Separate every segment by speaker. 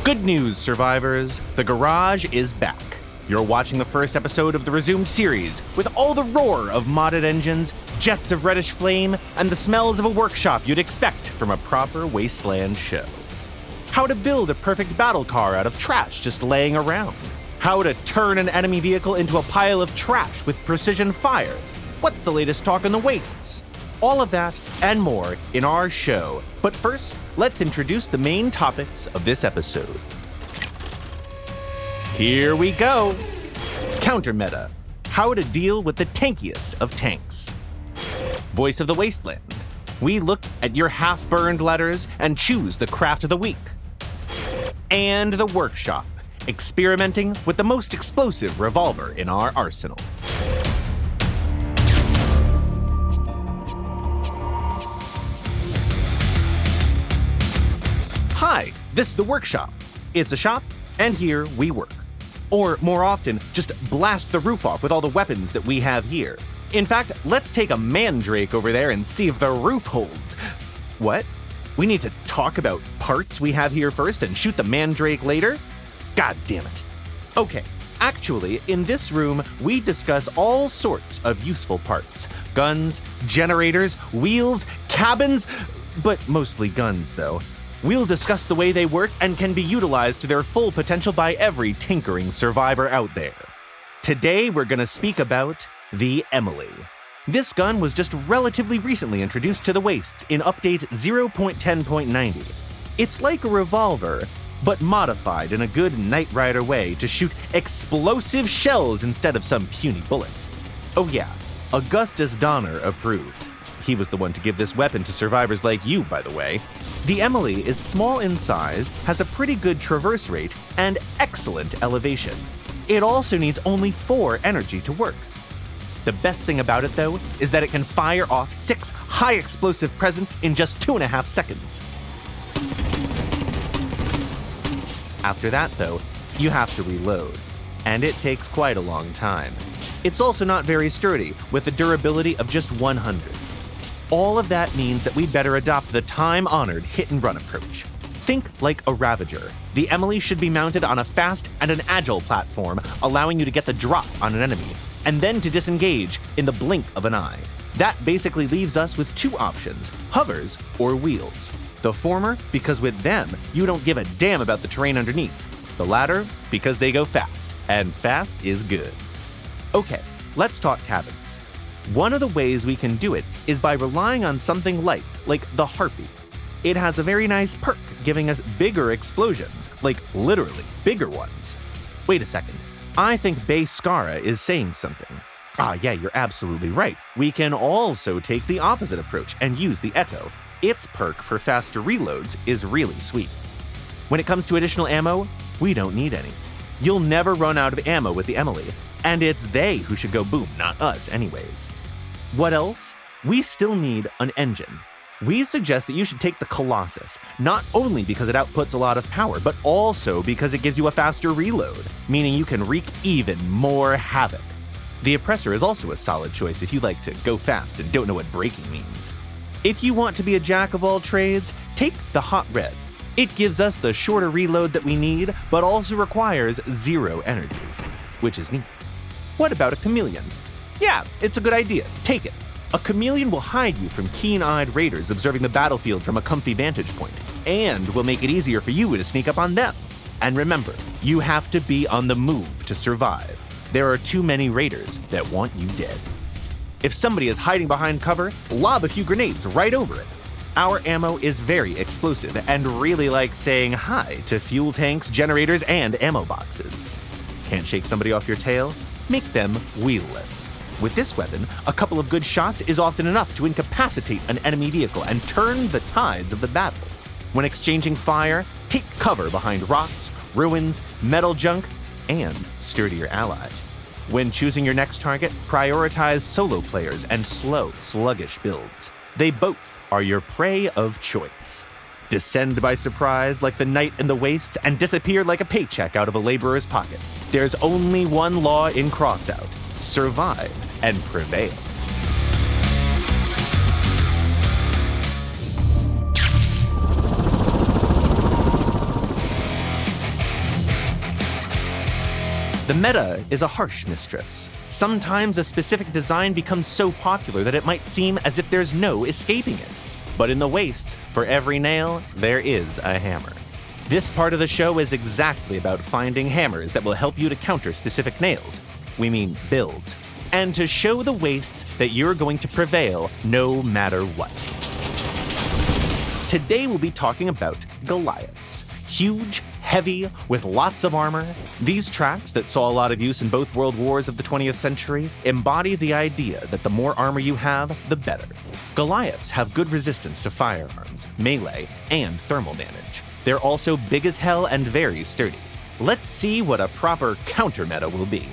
Speaker 1: Good news, survivors. The garage is back. You're watching the first episode of the resumed series with all the roar of modded engines, jets of reddish flame, and the smells of a workshop you'd expect from a proper Wasteland show. How to build a perfect battle car out of trash just laying around. How to turn an enemy vehicle into a pile of trash with precision fire. What's the latest talk on the wastes? All of that and more in our show. But first, let's introduce the main topics of this episode. Here we go. Counter meta. How to deal with the tankiest of tanks. Voice of the Wasteland. We look at your half-burned letters and choose the craft of the week. Aaand the Workshop. Experimenting with the most explosive revolver in our arsenal. Hi, this is The Workshop. It's a shop, and here we work. Or more often, just blast the roof off with all the weapons that we have here. In fact, let's take a mandrake over there and see if the roof holds. What? We need to talk about parts we have here first and shoot the mandrake later? God damn it. Okay, actually, in this room, we discuss all sorts of useful parts. Guns, generators, wheels, cabins, but mostly guns, though. We'll discuss the way they work and can be utilized to their full potential by every tinkering survivor out there. Today, we're gonna speak about the Emily. This gun was just relatively recently introduced to the wastes in update 0.10.90. It's like a revolver, but modified in a good Knight Rider way to shoot explosive shells instead of some puny bullets. Oh yeah, Augustus Donner approved. He was the one to give this weapon to survivors like you, by the way. The Emily is small in size, has a pretty good traverse rate, and excellent elevation. It also needs only 4 energy to work. The best thing about it, though, is that it can fire off 6 high-explosive presents in just 2.5 seconds. After that, though, you have to reload, and it takes quite a long time. It's also not very sturdy, with a durability of just 100. All of that means that we better adopt the time-honored hit-and-run approach. Think like a Ravager. The Emily should be mounted on a fast and an agile platform, allowing you to get the drop on an enemy, and then to disengage in the blink of an eye. That basically leaves us with 2 options, hovers or wheels. The former, because with them, you don't give a damn about the terrain underneath. The latter, because they go fast, and fast is good. Okay, let's talk cabins. One of the ways we can do it is by relying on something like the Harpy. It has a very nice perk, giving us bigger explosions, like literally bigger ones. Wait a second, I think Base Scara is saying something. Yeah, you're absolutely right. We can also take the opposite approach and use the Echo. Its perk for faster reloads is really sweet. When it comes to additional ammo, we don't need any. You'll never run out of ammo with the Emily, and it's they who should go boom, not us anyways. What else? We still need an engine. We suggest that you should take the Colossus, not only because it outputs a lot of power, but also because it gives you a faster reload, meaning you can wreak even more havoc. The Oppressor is also a solid choice if you like to go fast and don't know what braking means. If you want to be a jack of all trades, take the Hot Red. It gives us the shorter reload that we need, but also requires 0 energy, which is neat. What about a Chameleon? Yeah, it's a good idea. Take it. A Chameleon will hide you from keen-eyed raiders observing the battlefield from a comfy vantage point, and will make it easier for you to sneak up on them. And remember, you have to be on the move to survive. There are too many raiders that want you dead. If somebody is hiding behind cover, lob a few grenades right over it. Our ammo is very explosive and really likes saying hi to fuel tanks, generators, and ammo boxes. Can't shake somebody off your tail? Make them wheelless. With this weapon, a couple of good shots is often enough to incapacitate an enemy vehicle and turn the tides of the battle. When exchanging fire, take cover behind rocks, ruins, metal junk, and sturdier allies. When choosing your next target, prioritize solo players and slow, sluggish builds. They both are your prey of choice. Descend by surprise like the Knight in the Wastes and disappear like a paycheck out of a laborer's pocket. There's only one law in Crossout: survive and prevail. meta is a harsh mistress. Sometimes a specific design becomes so popular that it might seem as if there's no escaping it. But in the wastes, for every nail, there is a hammer. This part of the show is exactly about finding hammers that will help you to counter specific nails. We mean builds. And to show the wastes that you're going to prevail no matter what. Today we'll be talking about Goliaths. Huge, heavy, with lots of armor. These tracks that saw a lot of use in both world wars of the 20th century embody the idea that the more armor you have, the better. Goliaths have good resistance to firearms, melee, and thermal damage. They're also big as hell and very sturdy. Let's see what a proper counter meta will be.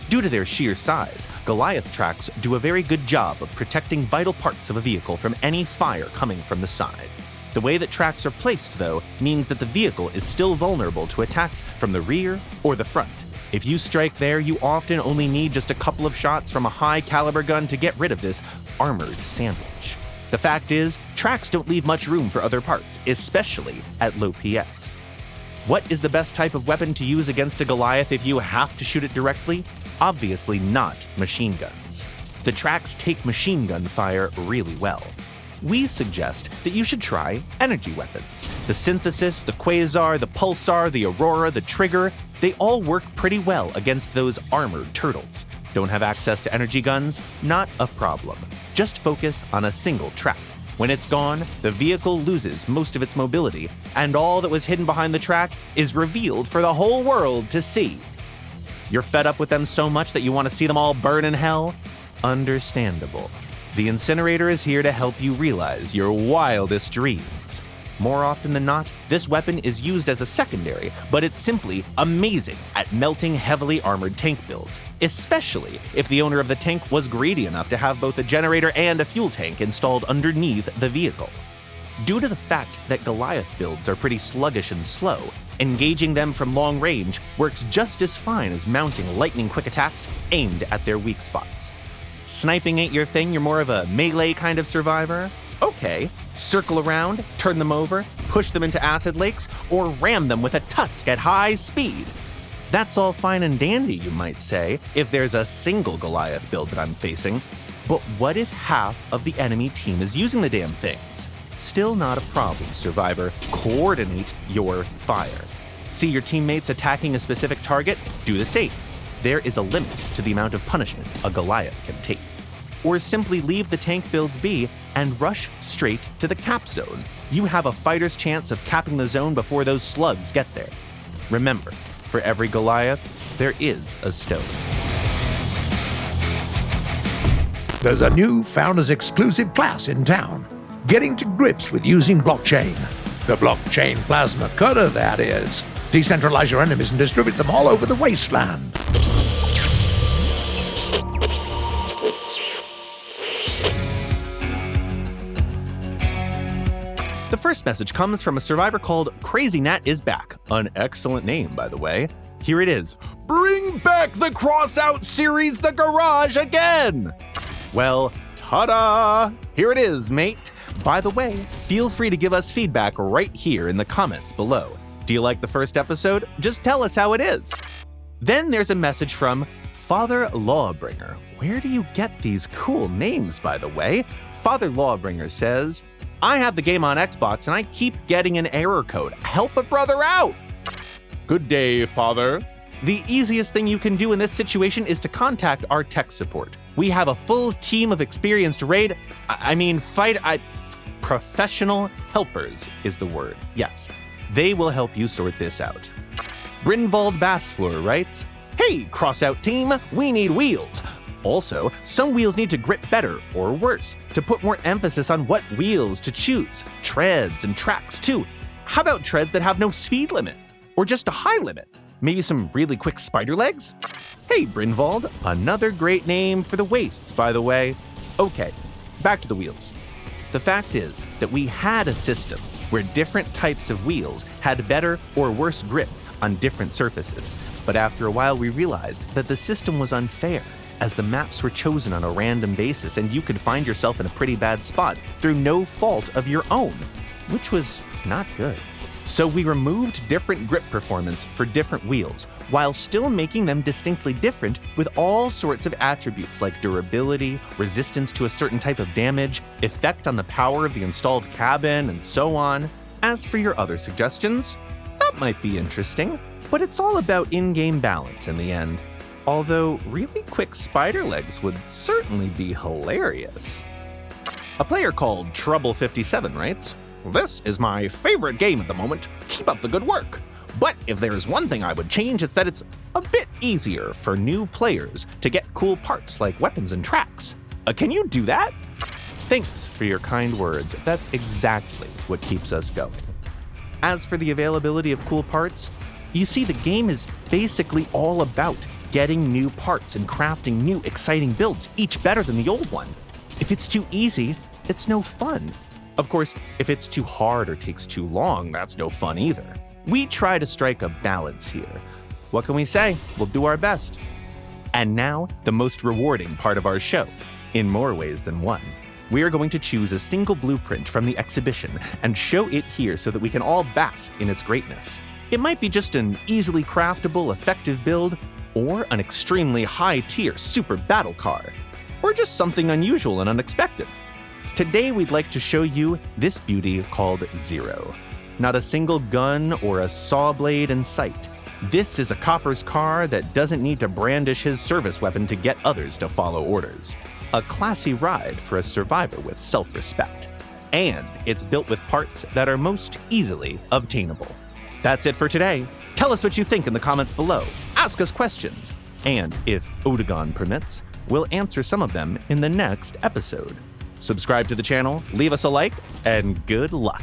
Speaker 1: Due to their sheer size, Goliath tracks do a very good job of protecting vital parts of a vehicle from any fire coming from the side. The way that tracks are placed, though, means that the vehicle is still vulnerable to attacks from the rear or the front. If you strike there, you often only need just a couple of shots from a high-caliber gun to get rid of this armored sandwich. The fact is, tracks don't leave much room for other parts, especially at low PS. What is the best type of weapon to use against a Goliath if you have to shoot it directly? Obviously not machine guns. The tracks take machine gun fire really well. We suggest that you should try energy weapons. The Synthesis, the Quasar, the Pulsar, the Aurora, the Trigger, they all work pretty well against those armored turtles. Don't have access to energy guns? Not a problem. Just focus on a single track. When it's gone, the vehicle loses most of its mobility, and all that was hidden behind the track is revealed for the whole world to see. You're fed up with them so much that you want to see them all burn in hell? Understandable. The incinerator is here to help you realize your wildest dreams. More often than not, this weapon is used as a secondary, but it's simply amazing at melting heavily armored tank builds, especially if the owner of the tank was greedy enough to have both a generator and a fuel tank installed underneath the vehicle. Due to the fact that Goliath builds are pretty sluggish and slow, engaging them from long range works just as fine as mounting lightning-quick attacks aimed at their weak spots. Sniping ain't your thing, you're more of a melee kind of survivor? Okay, circle around, turn them over, push them into acid lakes, or ram them with a tusk at high speed. That's all fine and dandy, you might say, if there's a single Goliath build that I'm facing. But what if half of the enemy team is using the damn things? Still not a problem, survivor. Coordinate your fire. See your teammates attacking a specific target? Do the same. There is a limit to the amount of punishment a Goliath can take. Or simply leave the tank builds be and rush straight to the cap zone. You have a fighter's chance of capping the zone before those slugs get there. Remember, for every Goliath, there is a stone.
Speaker 2: There's a new Founders exclusive class in town, getting to grips with using blockchain. The blockchain plasma cutter, that is. Decentralize your enemies and distribute them all over the Wasteland.
Speaker 1: The first message comes from a survivor called Crazy Nat is Back. An excellent name, by the way. Here it is. Bring back the Crossout series, The Garage, again! Well, ta-da! Here it is, mate. By the way, feel free to give us feedback right here in the comments below. Do you like the first episode? Just tell us how it is. Then there's a message from Father Lawbringer. Where do you get these cool names, by the way? Father Lawbringer says, I have the game on Xbox and I keep getting an error code. Help a brother out! Good day, Father. The easiest thing you can do in this situation is to contact our tech support. We have a full team of experienced professional helpers is the word. Yes, they will help you sort this out. Brynvald Bassfleur writes, Hey, Crossout team, we need wheels. Also, some wheels need to grip better or worse to put more emphasis on what wheels to choose. Treads and tracks too. How about treads that have no speed limit? Or just a high limit? Maybe some really quick spider legs? Hey, Brynvald, another great name for the wastes, by the way. Okay, back to the wheels. The fact is that we had a system where different types of wheels had better or worse grip on different surfaces. But after a while, we realized that the system was unfair, as the maps were chosen on a random basis and you could find yourself in a pretty bad spot through no fault of your own, which was not good. So we removed different grip performance for different wheels, while still making them distinctly different with all sorts of attributes like durability, resistance to a certain type of damage, effect on the power of the installed cabin, and so on. As for your other suggestions, that might be interesting, but it's all about in-game balance in the end. Although really quick spider legs would certainly be hilarious. A player called Trouble57 writes, "This is my favorite game at the moment. Keep up the good work. But if there's one thing I would change, it's that it's a bit easier for new players to get cool parts like weapons and tracks. Can you do that?" Thanks for your kind words. That's exactly what keeps us going. As for the availability of cool parts, you see the game is basically all about getting new parts and crafting new exciting builds, each better than the old one. If it's too easy, it's no fun. Of course, if it's too hard or takes too long, that's no fun either. We try to strike a balance here. What can we say? We'll do our best. And now, the most rewarding part of our show, in more ways than one. We are going to choose a single blueprint from the exhibition and show it here so that we can all bask in its greatness. It might be just an easily craftable, effective build, or an extremely high-tier super battlecar, or just something unusual and unexpected. Today we'd like to show you this beauty called Zero. Not a single gun or a saw blade in sight. This is a copper's car that doesn't need to brandish his service weapon to get others to follow orders. A classy ride for a survivor with self-respect. And it's built with parts that are most easily obtainable. That's it for today. Tell us what you think in the comments below. Ask us questions. And if Odegon permits, we'll answer some of them in the next episode. Subscribe to the channel, leave us a like, and good luck.